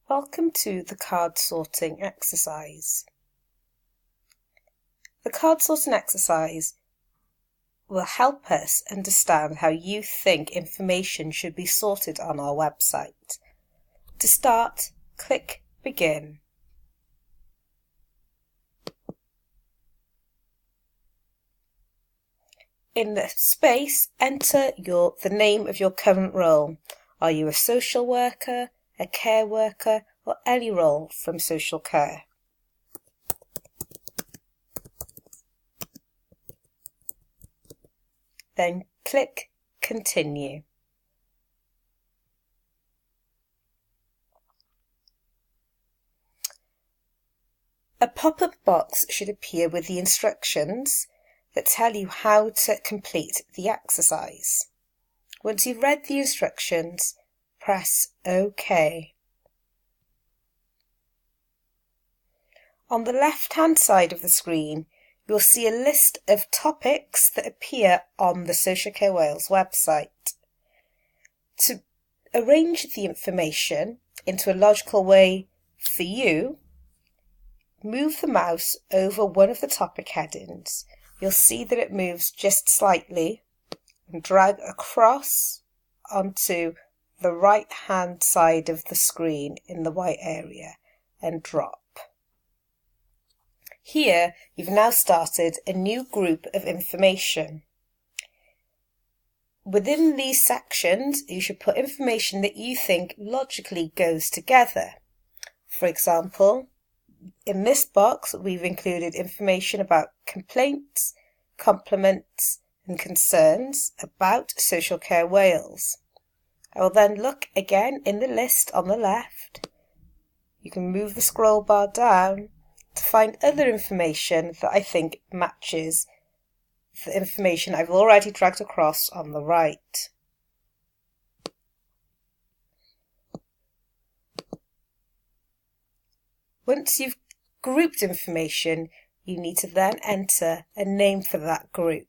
Welcome to the card sorting exercise. The card sorting exercise will help us understand how you think information should be sorted on our website. To start, click Begin. In the space, enter the name of your current role. Are you a social worker, a care worker, or any role from social care? Then click Continue. A pop-up box should appear with the instructions that tell you how to complete the exercise. Once you've read the instructions, press OK. On the left-hand side of the screen, you'll see a list of topics that appear on the Social Care Wales website. To arrange the information into a logical way for you, move the mouse over one of the topic headings. You'll see that it moves just slightly, and drag across onto the right-hand side of the screen in the white area and drop. Here, you've now started a new group of information. Within these sections, you should put information that you think logically goes together. For example, in this box, we've included information about complaints, compliments, and concerns about Social Care Wales. I will then look again in the list on the left. You can move the scroll bar down to find other information that I think matches the information I've already dragged across on the right. Once you've grouped information, you need to then enter a name for that group.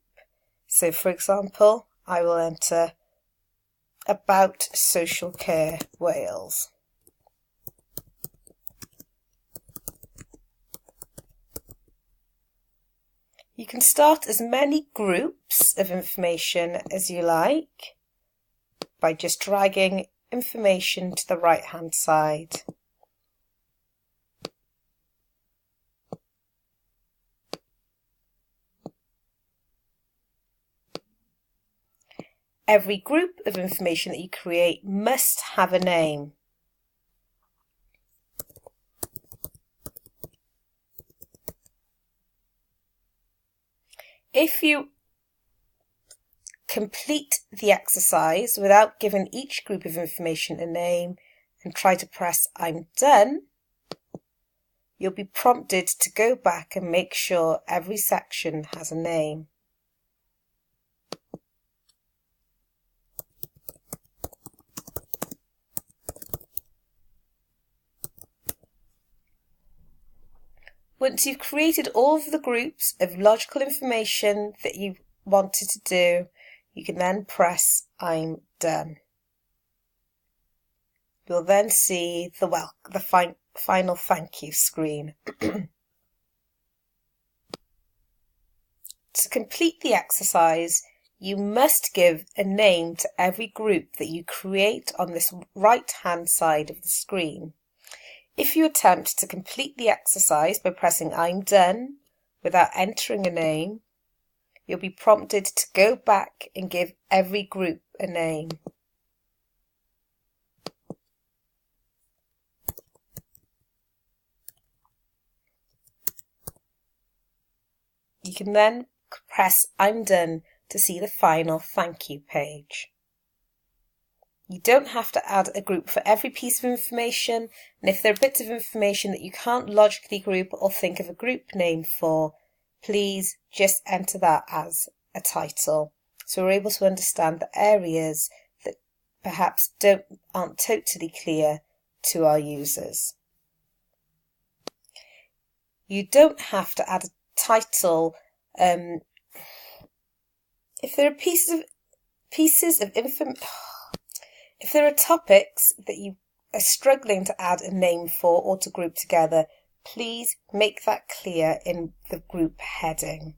So, for example, I will enter About Social Care Wales. You can start as many groups of information as you like by just dragging information to the right-hand side. Every group of information that you create must have a name. If you complete the exercise without giving each group of information a name and try to press I'm done, you'll be prompted to go back and make sure every section has a name. Once you've created all of the groups of logical information that you wanted to do, you can then press I'm done. You'll then see the final thank you screen. To complete the exercise, you must give a name to every group that you create on this right-hand side of the screen. If you attempt to complete the exercise by pressing I'm done without entering a name, you'll be prompted to go back and give every group a name. You can then press I'm done to see the final thank you page. You don't have to add a group for every piece of information, and if there are bits of information that you can't logically group or think of a group name for, please just enter that as a title, so we're able to understand the areas that perhaps aren't totally clear to our users. You don't have to add a title if there are pieces of information. If there are topics that you are struggling to add a name for or to group together, please make that clear in the group heading.